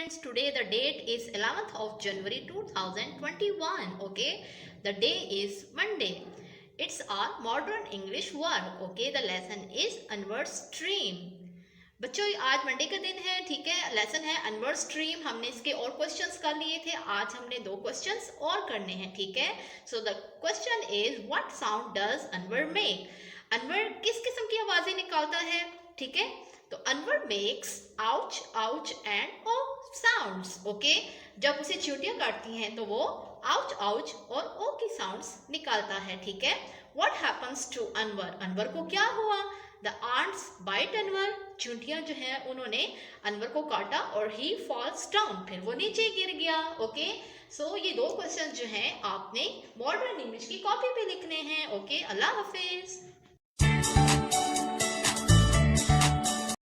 students, today the date is 11th of January 2021. Okay, the day is Monday. It's our modern English word. Okay, the lesson is Anwar stream. बच्चों आज Monday का दिन है, ठीक है। Lesson है Anwar stream. हमने इसके और क्वेश्चंस कर लिए थे, आज हमने 2 क्वेश्चंस और करने हैं, ठीक है। So the question is what sound does Anwar make. Anwar किस किस्म की आवाजें निकालता है, ठीक है। तो Anwar makes ouch ouch and oh sounds. Okay, जब उसे चींटियां काटती हैं तो वो आउच आउच और ओ की साउंड्स निकालता है, ठीक है। What happens to Anwar, Anwar को क्या हुआ। द आंट्स बाइट अनवर, चींटियां जो है उन्होंने अनवर को काटा और ही फॉल्स डाउन, फिर वो नीचे गिर गया। ओके, सो ये 2 क्वेश्चन जो हैं आपने मॉडर्न इंग्लिश की कॉपी पे लिखने हैं। ओके, अल्लाह हाफिज।